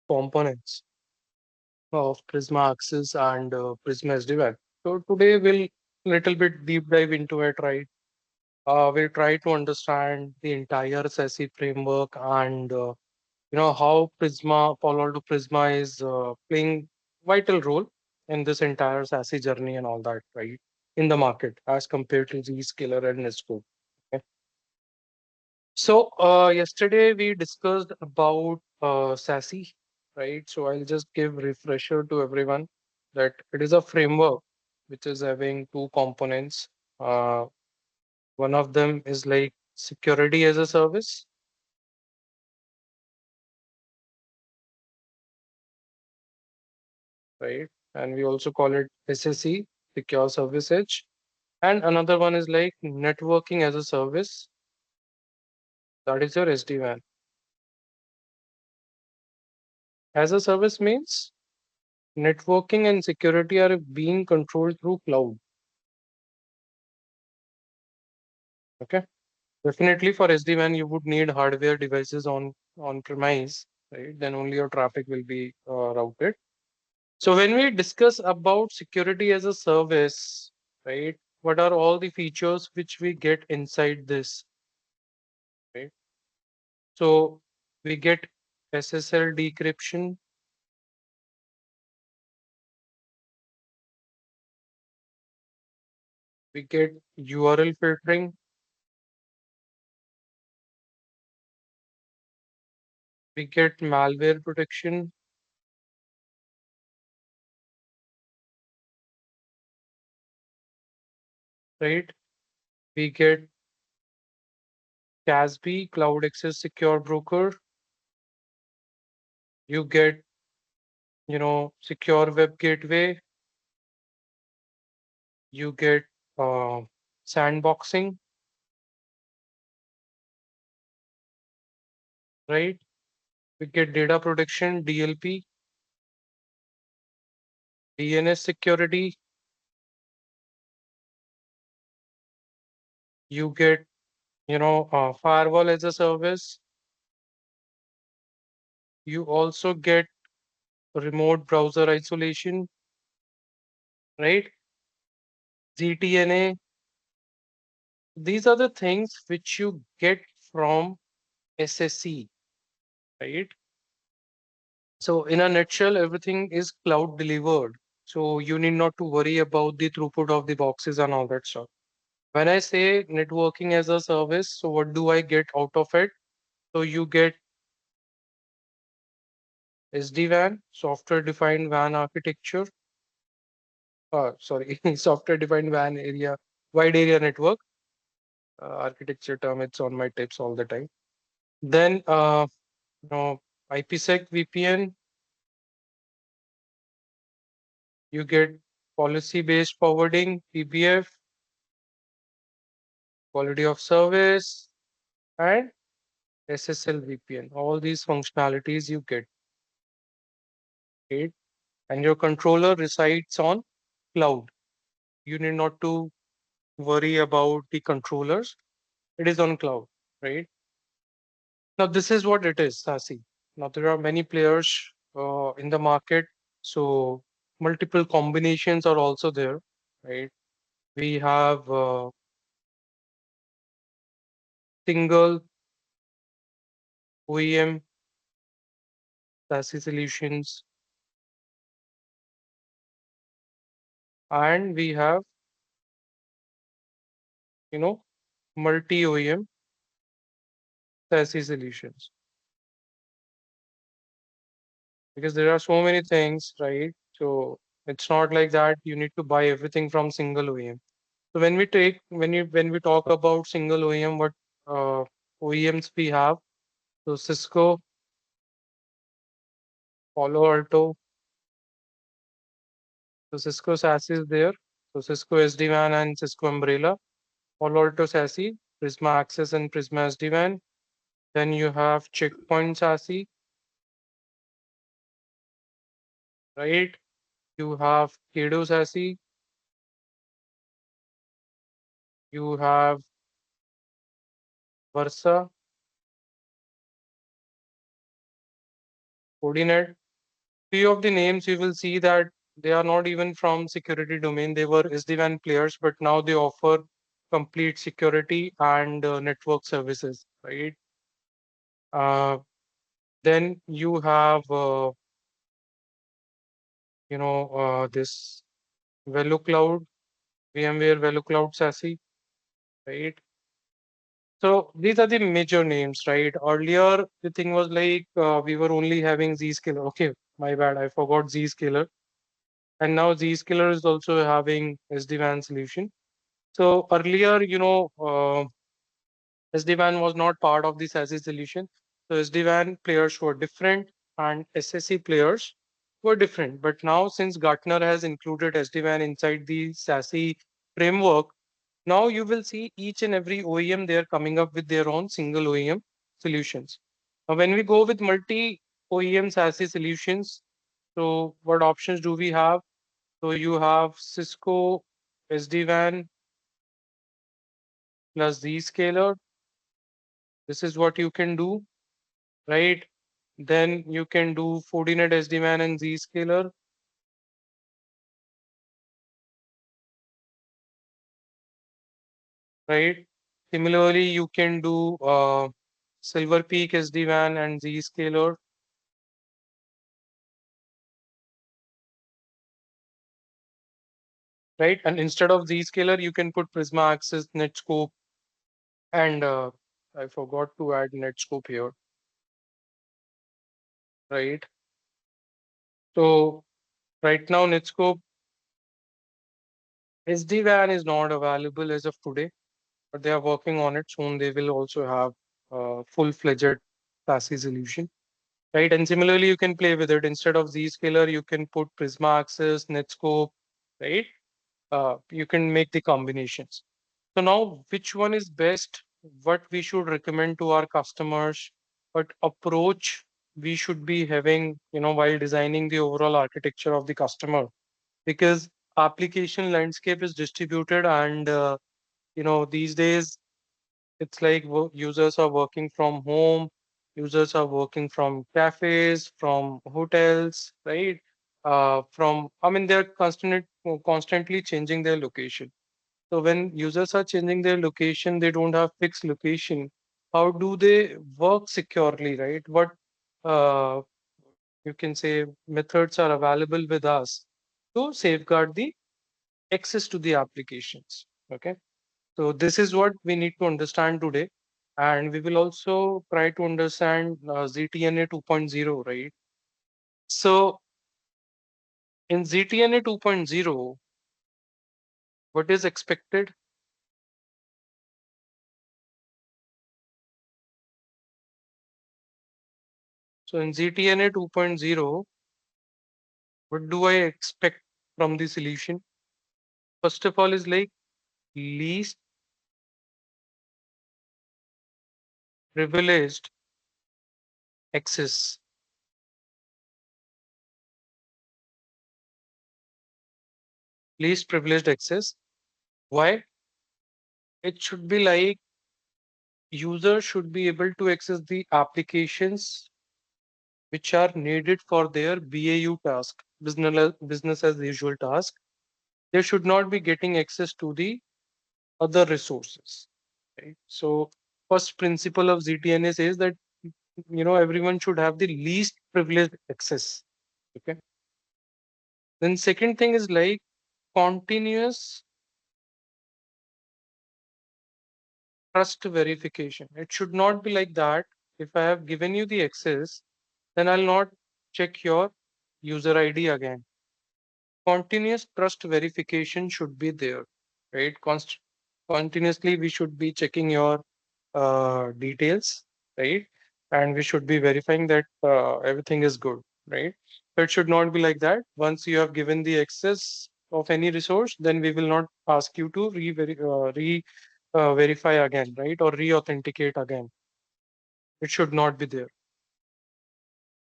components of Prisma Access and Prisma Sd-wan. So today we'll little bit deep dive into it, right? We'll try to understand the entire SASE framework and how Prisma, Palo Alto Prisma is playing vital role in this entire SASE journey and all that, right? In the market as compared to Zscaler and Nesco. Okay. So yesterday we discussed about SASE, right? So I'll just give refresher to everyone that it is a framework which is having two components. Uh, One of them is like security as a service, right? And we also call it SSE, Secure Service Edge. And another one is like networking as a service, that is your SD-WAN. As a service means networking and security are being controlled through cloud. Okay. Definitely for SD-WAN, you would need hardware devices on premise, right? Then only your traffic will be routed. So when we discuss about security as a service, right? What are all the features which we get inside this, right? So we get SSL decryption, we get URL filtering, we get malware protection, right? We get CASB, Cloud Access Secure Broker. You get, secure web gateway. You get uh, sandboxing, right? We get data protection, DLP, DNS security. You get, firewall as a service. You also get remote browser isolation, right? ZTNA. These are the things which you get from SSC, right? So in a nutshell, everything is cloud delivered. So you need not to worry about the throughput of the boxes and all that stuff. When I say networking as a service, so what do I get out of it? So you get SD-WAN, software defined WAN architecture. Sorry, software defined WAN area, wide area network architecture term. It's on my tips all the time. Then, IPsec VPN, you get policy based forwarding, PBF, quality of service, and SSL VPN. All these functionalities you get, right? And your controller resides on cloud. You need not to worry about the controllers. It is on cloud, right? Now, this is what it is, SASE. Now, there are many players in the market. So, multiple combinations are also there, right? We have single OEM SASE solutions, and we have, multi OEM SASE solutions. Because there are so many things, right? So, it's not like that you need to buy everything from single OEM. So when we talk about single OEM, what uh, OEMs we have? So Cisco, Palo Alto, so Cisco SASE is there. So Cisco SD-WAN and Cisco Umbrella, Palo Alto SASE, Prisma Access and Prisma SD-WAN. Then you have Checkpoint SASE, right? You have Kado SASE, you have Versa, Fortinet. Few of the names you will see that they are not even from security domain. They were SD-WAN players, but now they offer complete security and network services, right? Uh, then you have, this VeloCloud, VMware VeloCloud SASE, right? So these are the major names, right? Earlier, the thing was like we were only having Zscaler. Okay, my bad, I forgot Zscaler. And now Zscaler is also having SD-WAN solution. So earlier, SD-WAN was not part of the SASE solution. So SD-WAN players were different and SSE players were different. But now, since Gartner has included SD-WAN inside the SASE framework, now you will see each and every OEM, they are coming up with their own single OEM solutions. Now, when we go with multi OEM SASE solutions, so what options do we have? So you have Cisco SD-WAN plus Zscaler. This is what you can do, right? Then you can do Fortinet SD-WAN and Zscaler, right? Similarly, you can do Silver Peak SD-WAN and Zscaler, right? And instead of Zscaler, you can put Prisma Access, Netscope, and I forgot to add Netscope here, right? So right now, Netscope SD-WAN is not available as of today, but they are working on it. Soon they will also have a full-fledged SASE solution, right? And similarly, you can play with it. Instead of Zscaler, you can put Prisma Access, Netscope, right? You can make the combinations. So now, which one is best? What we should recommend to our customers? What approach we should be having, while designing the overall architecture of the customer? Because application landscape is distributed, and these days it's like users are working from home, users are working from cafes, from hotels, right? From I mean, they're constantly changing their location. So when users are changing their location, they don't have fixed location. How do they work securely, right? What uh, you can say methods are available with us to safeguard the access to the applications. Okay. So this is what we need to understand today. And we will also try to understand ZTNA 2.0, right? So in ZTNA 2.0, what is expected? So in ZTNA 2.0, what do I expect from the solution? First of all, is like least privileged access. Least privileged access. Why? It should be like users should be able to access the applications which are needed for their BAU task, business as usual task. They should not be getting access to the other resources. Right? So first principle of ZTNA says that everyone should have the least privileged access. Okay. Then second thing is like continuous trust verification. It should not be like that. If I have given you the access, then I'll not check your user ID again. Continuous trust verification should be there, right? Continuously, we should be checking your details, right? And we should be verifying that everything is good, right? So it should not be like that. Once you have given the access of any resource, then we will not ask you to verify again, right? Or re-authenticate again. It should not be there.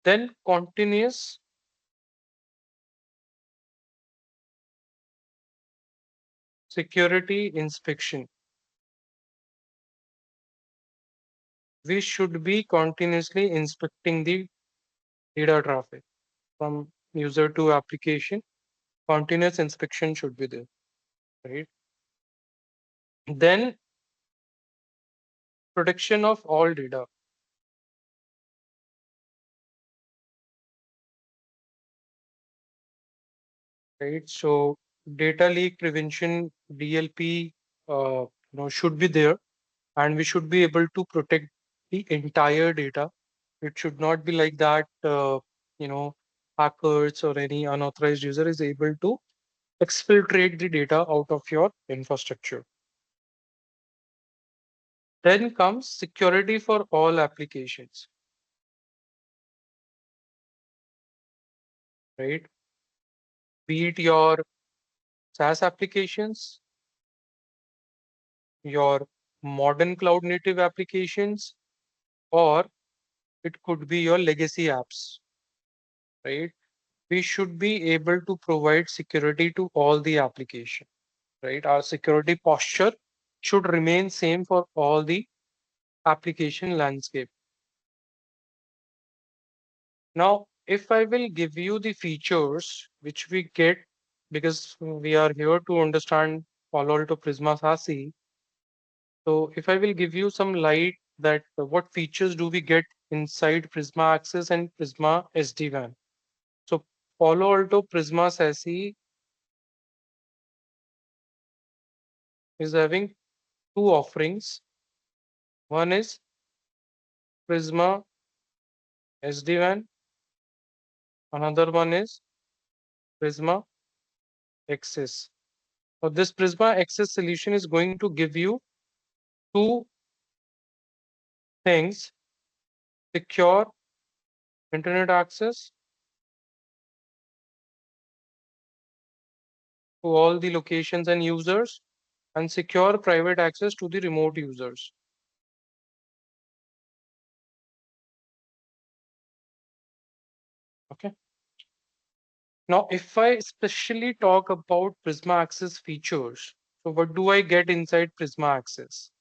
Then continuous security inspection. We should be continuously inspecting the data traffic from user to application. Continuous inspection should be there, right? Then protection of all data, right? So data leak prevention, DLP, should be there, and we should be able to protect the entire data. It should not be like that, you know, hackers or any unauthorized user is able to exfiltrate the data out of your infrastructure. Then comes security for all applications, right? Be it your SaaS applications, your modern cloud native applications, or it could be your legacy apps, right? We should be able to provide security to all the application, right? Our security posture should remain same for all the application landscape. Now, if I will give you the features which we get, because we are here to understand Palo Alto Prisma SASE. So if I will give you some light that what features do we get inside Prisma Access and Prisma SD-WAN. So Palo Alto Prisma SASE is having two offerings. One is Prisma SD-WAN, another one is Prisma Access. So this Prisma Access solution is going to give you two things: secure internet access to all the locations and users, and secure private access to the remote users. Okay. Now, if I especially talk about Prisma Access features, so what do I get inside Prisma Access?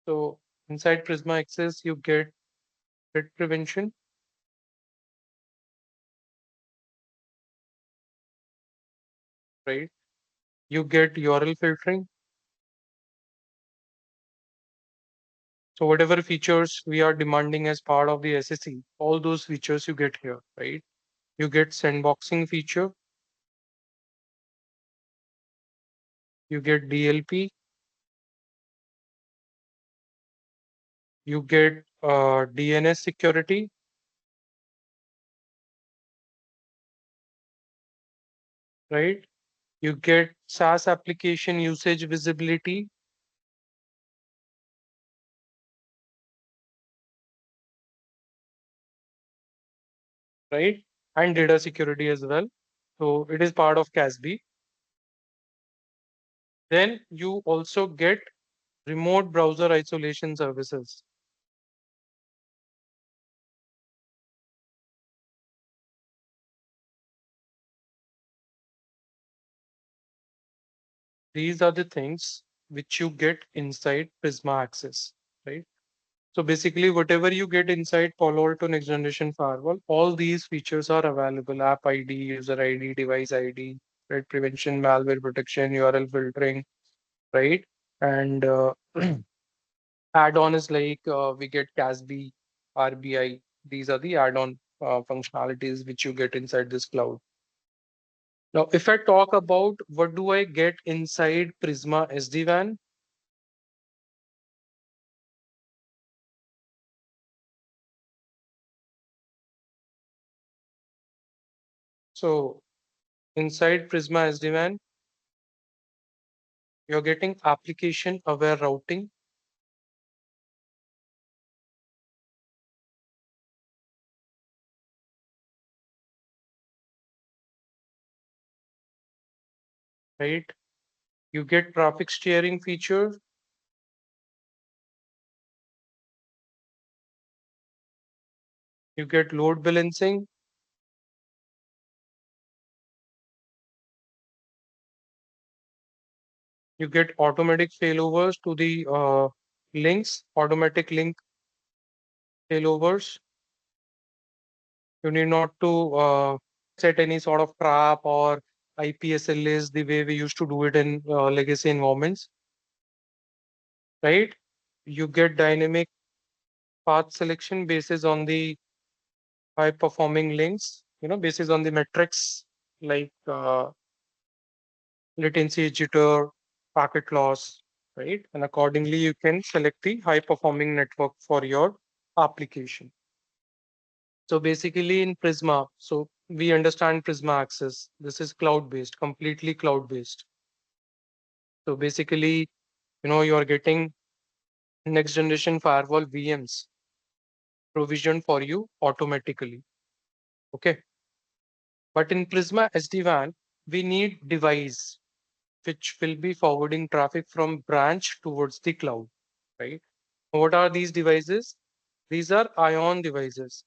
So inside Prisma Access, you get threat prevention, right? You get URL filtering. So whatever features we are demanding as part of the SSE, all those features you get here, right? You get sandboxing feature, you get DLP, you get DNS security, right? You get SaaS application usage visibility, right? And data security as well. So it is part of CASB. Then you also get remote browser isolation services. These are the things which you get inside Prisma Access, right? So basically, whatever you get inside Palo Alto Next Generation Firewall, all these features are available: App ID, user ID, device ID, threat prevention, malware protection, URL filtering, right? And add-on is like we get CASB, RBI. These are the add-on functionalities which you get inside this cloud. Now, if I talk about what do I get inside Prisma SD-WAN, so inside Prisma SD-WAN, you're getting application-aware routing, right? You get traffic steering feature, you get load balancing, you get automatic failovers to the links, automatic link failovers. You need not to set any sort of trap or IPSLAs the way we used to do it in legacy environments, right? You get dynamic path selection basis on the high performing links, basis on the metrics like latency, jitter, packet loss, right? And accordingly, you can select the high performing network for your application. So basically in Prisma, so we understand Prisma Access. This is cloud based, completely cloud based. So basically, you are getting next generation firewall VMs provisioned for you automatically. Okay. But in Prisma SD-WAN, we need device which will be forwarding traffic from branch towards the cloud, right? What are these devices? These are ION devices,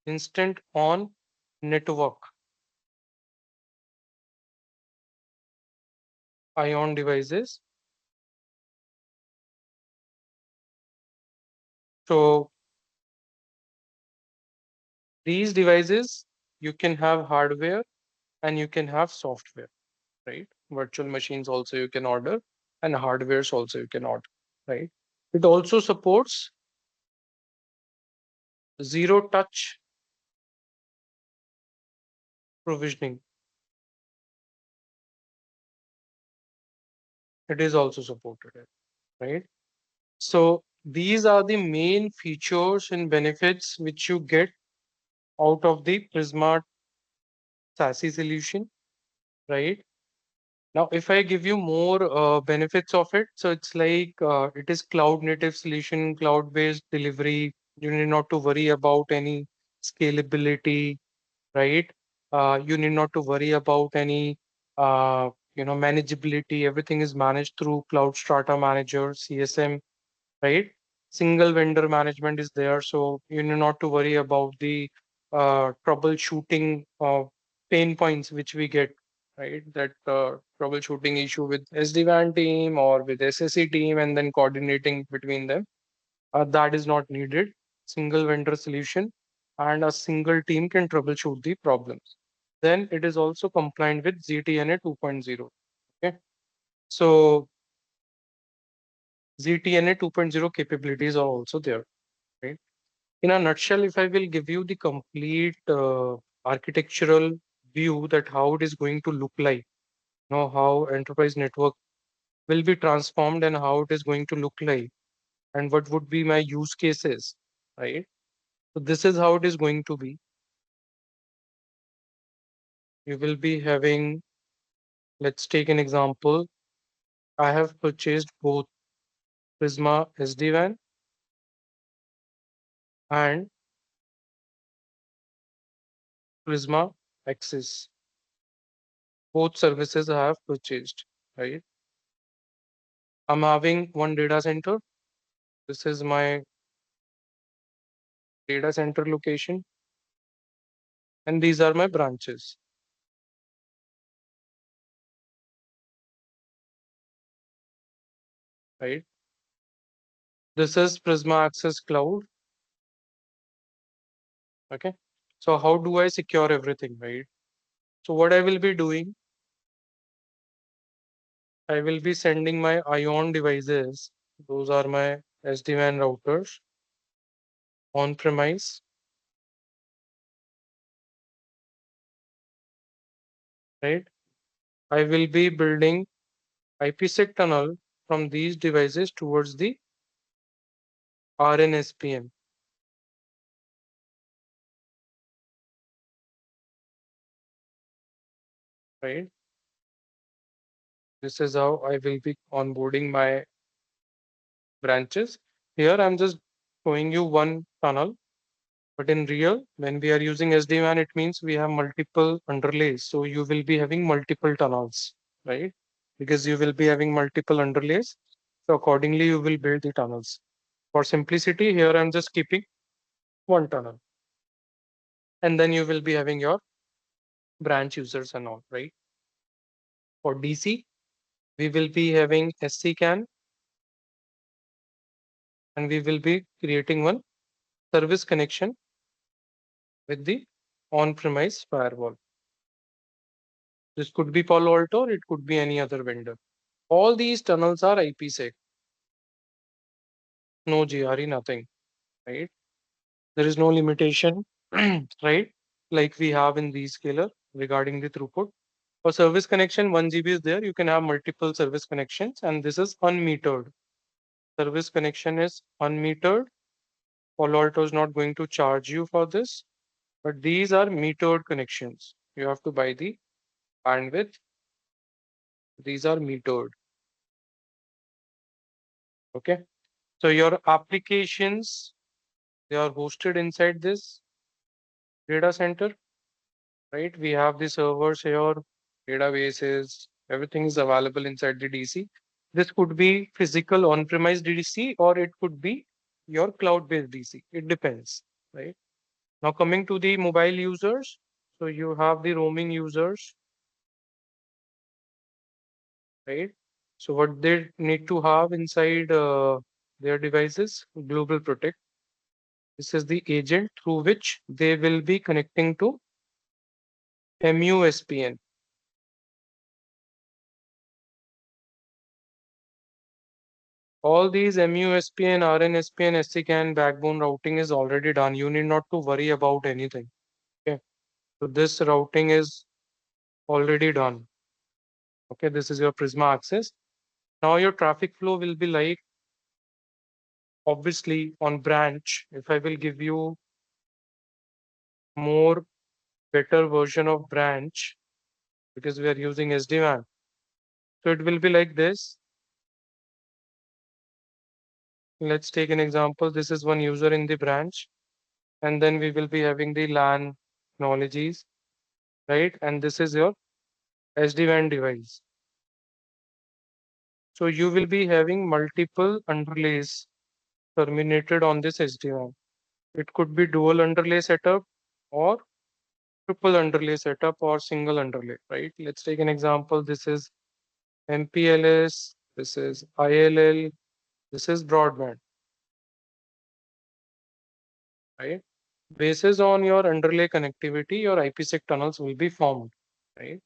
instant on network ION devices. So these devices, you can have hardware and you can have software, right? Virtual machines also you can order and hardwares also you can order, right? It also supports zero touch provisioning. It is also supported, right? So these are the main features and benefits which you get out of the Prisma SASE solution, right? Now, if I give you more benefits of it, so it's like it is cloud native solution, cloud based delivery. You need not to worry about any scalability, right? You need not to worry about any manageability. Everything is managed through Cloud Strata Manager, CSM, right? Single vendor management is there, so you need not to worry about the troubleshooting pain points which we get, right? That troubleshooting issue with SD-WAN team or with SSE team and then coordinating between them. That is not needed. Single vendor solution and a single team can troubleshoot the problems. Then it is also compliant with ZTNA 2.0. Okay. So ZTNA 2.0 capabilities are also there, right? In a nutshell, if I will give you the complete architectural view that how it is going to look like, how enterprise network will be transformed and how it is going to look like, and what would be my use cases, right? So this is how it is going to be. You will be having, let's take an example. I have purchased both Prisma SD-WAN and Prisma Access. Both services I have purchased, right? I'm having one data center. This is my data center location, and these are my branches, right? This is Prisma Access Cloud. Okay. So how do I secure everything, right? So what I will be doing, I will be sending my ION devices. Those are my SD-WAN routers on premise, right? I will be building IPsec tunnel from these devices towards the RNSPM, right? This is how I will be onboarding my branches. Here I'm just showing you one tunnel, but in real, when we are using SD-WAN, it means we have multiple underlays. So you will be having multiple tunnels, right? Because you will be having multiple underlays. So accordingly, you will build the tunnels. For simplicity, here I'm just keeping one tunnel. And then you will be having your branch users and all, right? For DC, we will be having SC CAN and we will be creating one service connection with the on-premise firewall. This could be Palo Alto, or it could be any other vendor. All these tunnels are IPsec, no GRE, nothing, right? There is no limitation, right? Like we have in Zscaler regarding the throughput. For service connection, 1 GB is there. You can have multiple service connections, and this is unmetered. Service connection is unmetered. Palo Alto is not going to charge you for this, but these are metered connections. You have to buy the bandwidth. These are metered. Okay. So your applications, they are hosted inside this data center, right? We have the servers here, databases, everything is available inside the DC. This could be physical on-premise DC, or it could be your cloud-based DC. It depends, right? Now coming to the mobile users, so you have the roaming users, right? So what they need to have inside their devices, Global Protect. This is the agent through which they will be connecting to MUSPN. All these MUSPN, RNSPN, SCCAN, backbone routing is already done. You need not to worry about anything. Okay. So this routing is already done. Okay. This is your Prisma access. Now your traffic flow will be like, obviously on branch. If I will give you more better version of branch, because we are using SD-WAN. So it will be like this. Let's take an example. This is one user in the branch, and then we will be having the LAN technologies, right? And this is your SD-WAN device. So you will be having multiple underlays terminated on this SD-WAN. It could be dual underlay setup, or triple underlay setup, or single underlay, right? Let's take an example. This is MPLS, this is ILL, this is broadband, right? Basis on your underlay connectivity, your IPsec tunnels will be formed, right?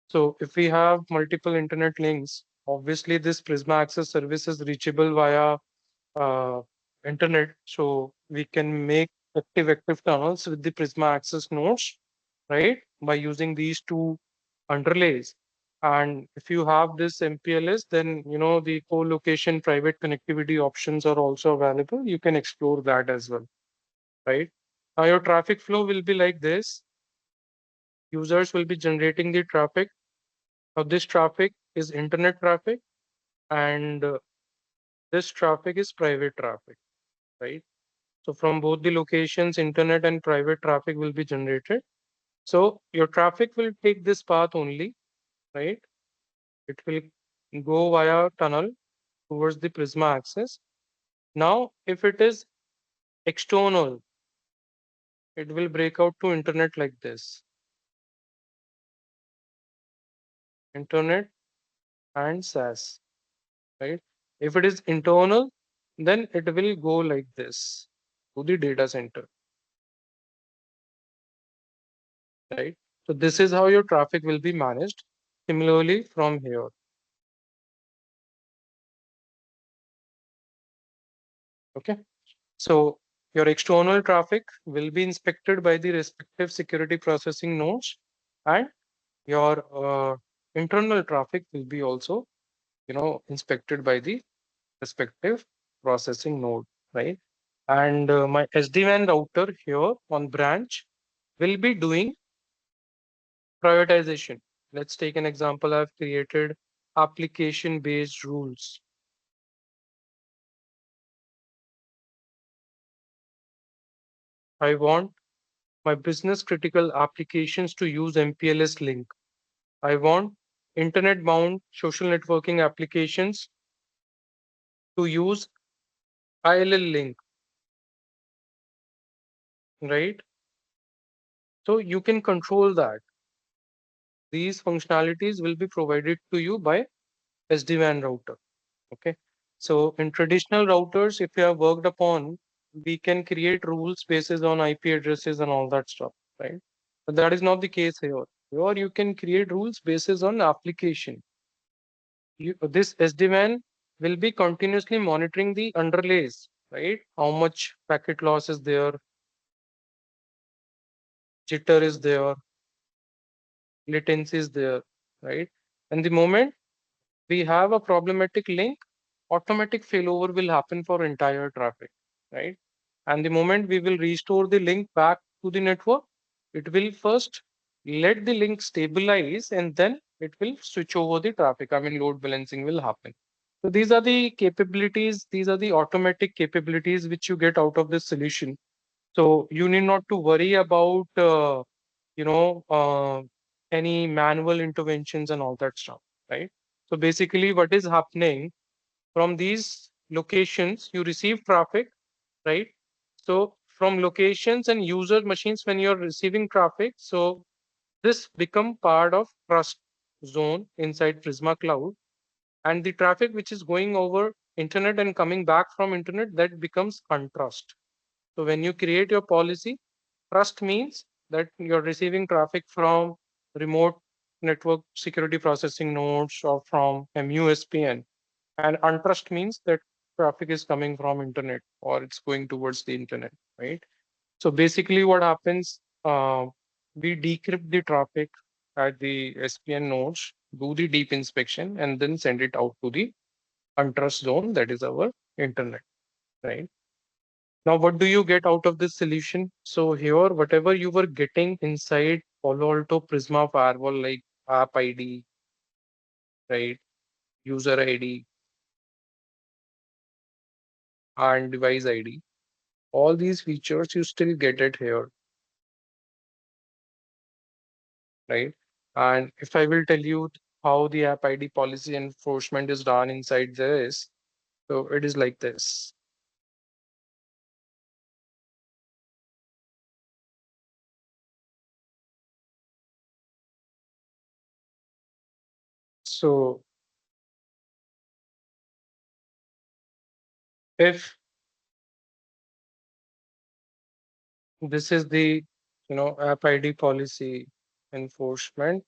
So if we have multiple internet links, obviously this Prisma access service is reachable via uh, internet. So we can make active tunnels with the Prisma access nodes, right? By using these two underlays. And if you have this MPLS, then the co-location private connectivity options are also available. You can explore that as well, right? Now your traffic flow will be like this. Users will be generating the traffic. Now this traffic is internet traffic, and this traffic is private traffic, right? So from both the locations, internet and private traffic will be generated. So your traffic will take this path only, right? It will go via tunnel towards the Prisma access. Now, if it is external, it will break out to internet like this. Internet and SaaS, right? If it is internal, then it will go like this to the data center, right? So this is how your traffic will be managed. Similarly, from here, okay? So your external traffic will be inspected by the respective security processing nodes, and your internal traffic will be also, inspected by the respective processing node, right? And my SD-WAN router here on branch will be doing prioritization. Let's take an example. I've created application-based rules. I want my business critical applications to use MPLS link. I want internet bound social networking applications to use ILL link, right? So you can control that. These functionalities will be provided to you by SD-WAN router. Okay. So in traditional routers, if you have worked upon, we can create rules basis on IP addresses and all that stuff, right? But that is not the case here. Here you can create rules basis on application. This SD-WAN will be continuously monitoring the underlays, right? How much packet loss is there, jitter is there, latency is there, right? And the moment we have a problematic link, automatic failover will happen for entire traffic, right? And the moment we will restore the link back to the network, it will first let the link stabilize and then it will switch over the traffic. I mean, load balancing will happen. So these are the capabilities, these are the automatic capabilities which you get out of this solution. So you need not to worry about, you know, any manual interventions and all that stuff, right? So basically, what is happening from these locations, you receive traffic, right? So from locations and user machines, when you're receiving traffic, so this become part of trust zone inside Prisma Cloud, and the traffic which is going over internet and coming back from internet, that becomes untrust. So when you create your policy, trust means that you're receiving traffic from remote network security processing nodes or from MUSPN. And untrust means that traffic is coming from internet or it's going towards the internet, right? So basically what happens, we decrypt the traffic at the SPN nodes, do the deep inspection, and then send it out to the untrust zone, that is our internet, right? Now, what do you get out of this solution? So here, whatever you were getting inside Palo Alto Prisma firewall, like app ID, right, user ID, and device ID, all these features you still get it here, right? And if I will tell you how the app ID policy enforcement is done inside this, so it is like this. So if this is the app ID policy enforcement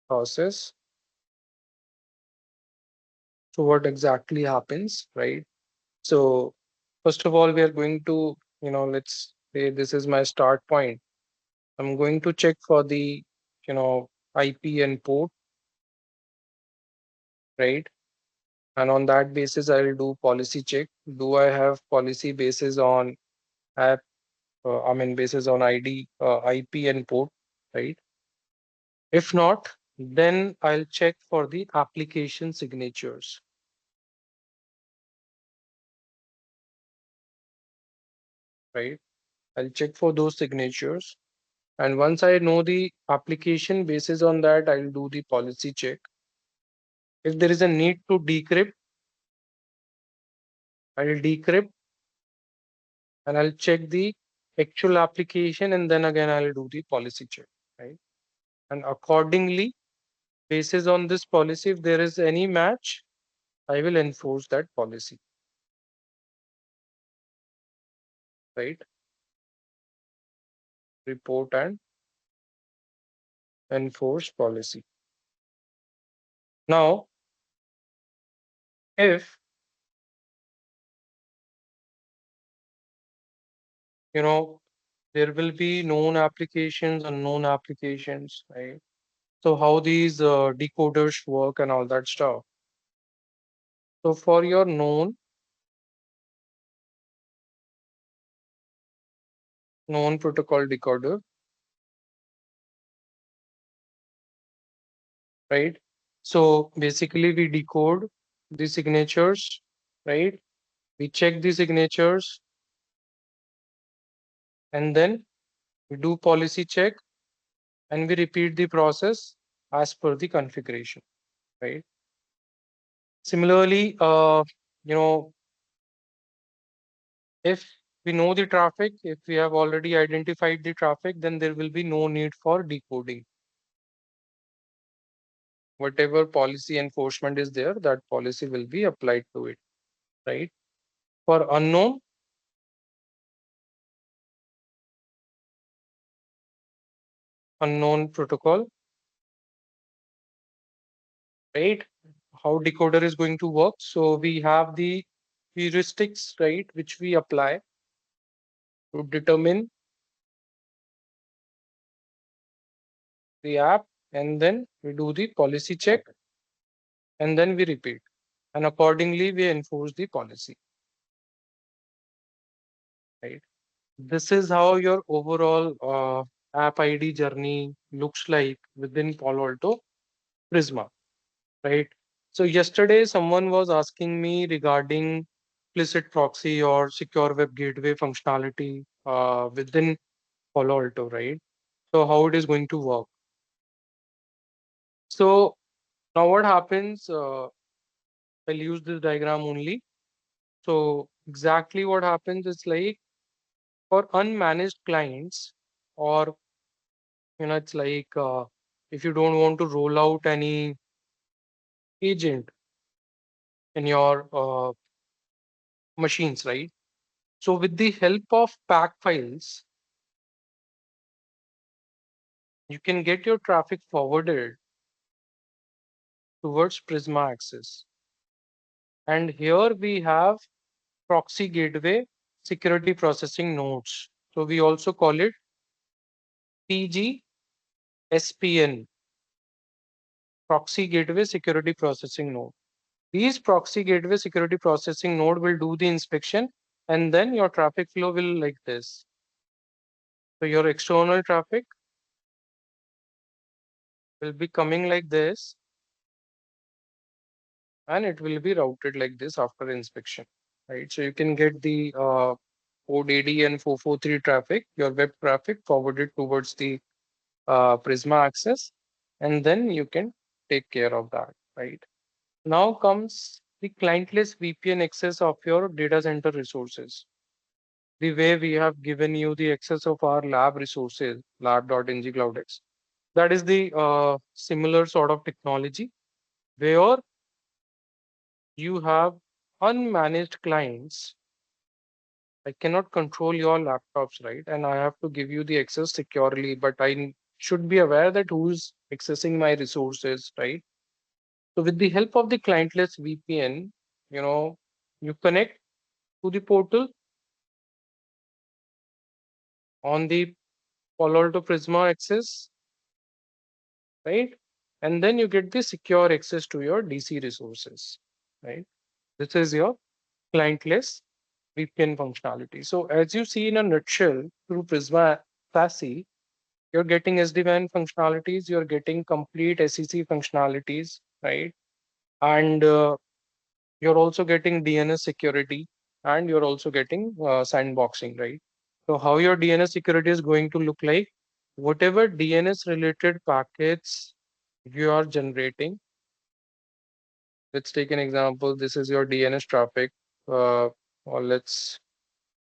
process, so what exactly happens, right? So first of all, we are going to, let's say this is my start point. I'm going to check for the, IP and port, right? And on that basis, I will do policy check. Do I have policy basis on app? I mean, basis on ID, IP and port, right? If not, then I'll check for the application signatures, right? I'll check for those signatures. And once I know the application basis on that, I'll do the policy check. If there is a need to decrypt, I'll decrypt and I'll check the actual application and then again I'll do the policy check, right? And accordingly, basis on this policy, if there is any match, I will enforce that policy, right? Report and enforce policy. Now, if you know there will be known applications, unknown applications, right? So how these decoders work and all that stuff. So for your known protocol decoder, right? So basically we decode the signatures, right? We check the signatures and then we do policy check and we repeat the process as per the configuration, right? Similarly, you know, if we know the traffic, if we have already identified the traffic, then there will be no need for decoding. whatever policy enforcement is there, that policy will be applied to it, right? For unknown protocol, right? How decoder is going to work. So we have the heuristics, right, which we apply to determine the app, and then we do the policy check, and then we repeat. And accordingly, we enforce the policy, right? This is how your overall app ID journey looks like within Palo Alto Prisma, right? So yesterday, someone was asking me regarding implicit proxy or secure web gateway functionality within Palo Alto, right? So how it is going to work. So now what happens, I'll use this diagram only. So exactly what happens is like for unmanaged clients, or it's like if you don't want to roll out any agent in your machines, right? So with the help of pack files, you can get your traffic forwarded towards Prisma access. And here we have proxy gateway security processing nodes. So we also call it PGSPN, proxy gateway security processing node. These proxy gateway security processing node will do the inspection, and then your traffic flow will like this. So your external traffic will be coming like this, and it will be routed like this after inspection, right? So you can get the port AD and 443 traffic, your web traffic forwarded towards the Prisma access, and then you can take care of that, right? Now comes the clientless VPN access of your data center resources. The way we have given you the access of our lab resources, lab.ngcloudx. That is the similar sort of technology where you have unmanaged clients. I cannot control your laptops, right? And I have to give you the access securely, but should be aware that who's accessing my resources, right? So with the help of the clientless VPN, you know, you connect to the portal on the Palo Alto Prisma access, right? And then you get the secure access to your DC resources, right? This is your clientless VPN functionality. So as you see in a nutshell, through Prisma SASE, you're getting SD-WAN functionalities, you're getting complete SEC functionalities, right? And you're also getting DNS security, and you're also getting sandboxing, right? So how your DNS security is going to look like, whatever DNS related packets you are generating. Let's take an example. This is your DNS traffic, or let's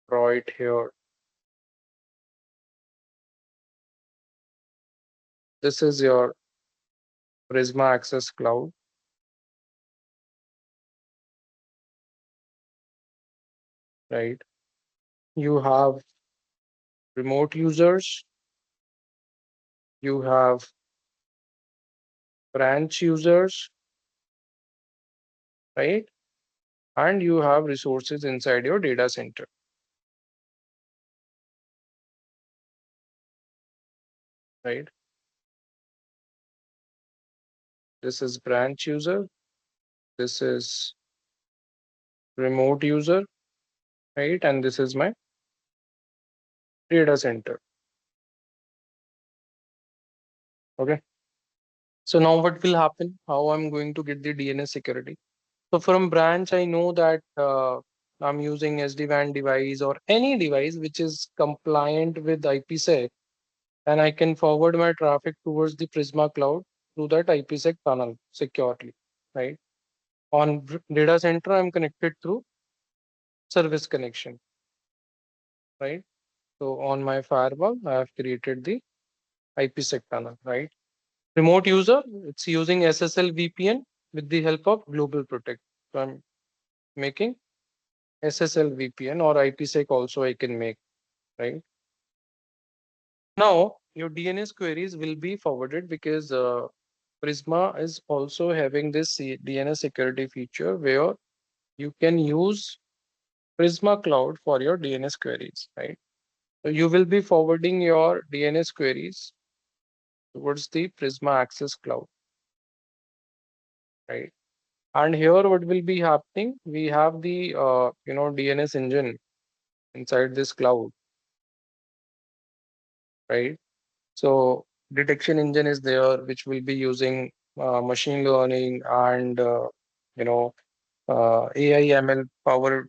draw it here. This is your Prisma Access Cloud, right? You have remote users, you have branch users, right? And you have resources inside your data center, right? This is branch user, this is remote user, right? And this is my data center. Okay. So now what will happen? How I'm going to get the DNS security? So from branch, I know that I'm using SD-WAN device or any device which is compliant with IPsec, and I can forward my traffic towards the Prisma cloud through that IPsec tunnel securely, right? On data center, I'm connected through service connection, right? So on my firewall, I have created the IPsec tunnel, right? Remote user, it's using SSL VPN with the help of Global Protect. So I'm making SSL VPN, or IPsec also I can make, right? Now your DNS queries will be forwarded because Prisma is also having this DNS security feature where you can use Prisma Cloud for your DNS queries, right? So you will be forwarding your DNS queries towards the Prisma Access Cloud, right? And here what will be happening? We have the DNS engine inside this cloud, right? So detection engine is there, which will be using machine learning and you know AI ML powered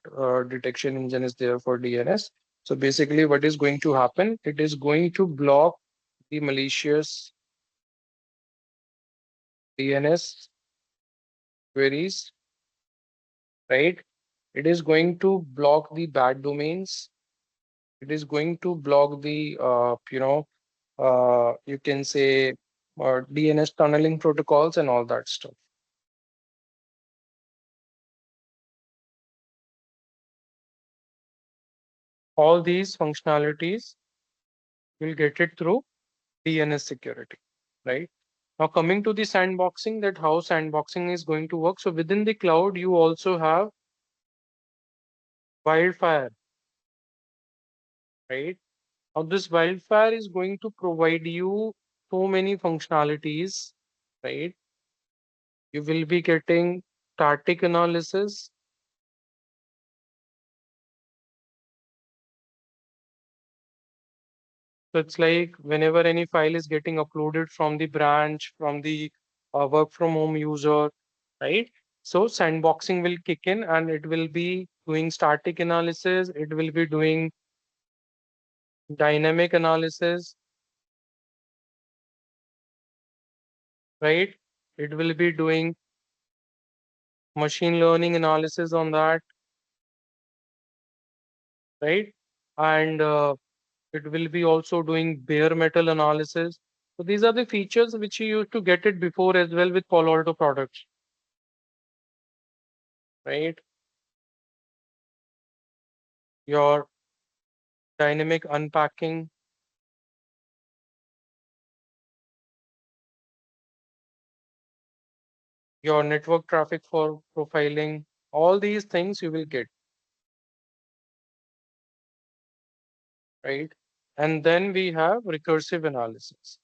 detection engine is there for DNS. So basically, what is going to happen? It is going to block the malicious DNS queries, right? It is going to block the bad domains. It is going to block the you can say DNS tunneling protocols and all that stuff. All these functionalities will get it through DNS security, right? Now coming to the sandboxing, that how sandboxing is going to work. So within the cloud, you also have wildfire, right? Now this wildfire is going to provide you so many functionalities, right? You will be getting static analysis. So it's like whenever any file is getting uploaded from the branch, from the work from home user, right? So sandboxing will kick in and it will be doing static analysis. It will be doing dynamic analysis, right? It will be doing machine learning analysis on that, right? And it will be also doing bare metal analysis. So these are the features which you used to get it before as well with Palo Alto products, right? Your dynamic unpacking, your network traffic for profiling, all these things you will get, right? And then we have recursive analysis,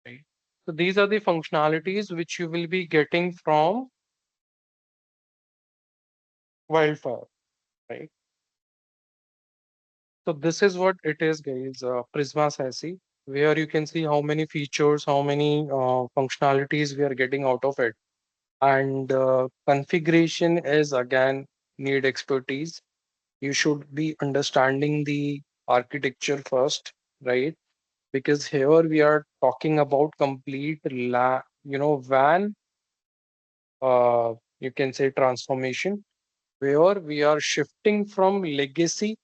right? So these are the functionalities which you will be getting from Wildfire, right? So this is what it is, guys. Prisma SASE, where you can see how many features, how many functionalities we are getting out of it. And configuration is again need expertise. You should be understanding the architecture first, right? Because here we are talking about complete WAN, you can say transformation, where we are shifting from legacy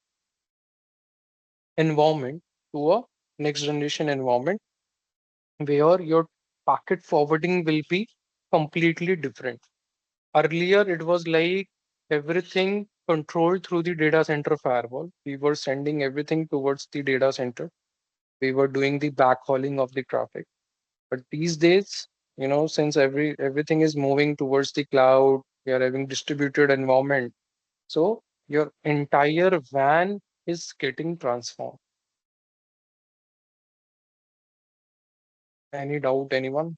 environment to a next generation environment where your packet forwarding will be completely different. Earlier, it was like everything controlled through the data center firewall. We were sending everything towards the data center. We were doing the backhauling of the traffic. But these days, since everything is moving towards the cloud, we are having distributed environment. So your entire WAN is getting transformed. Any doubt, anyone?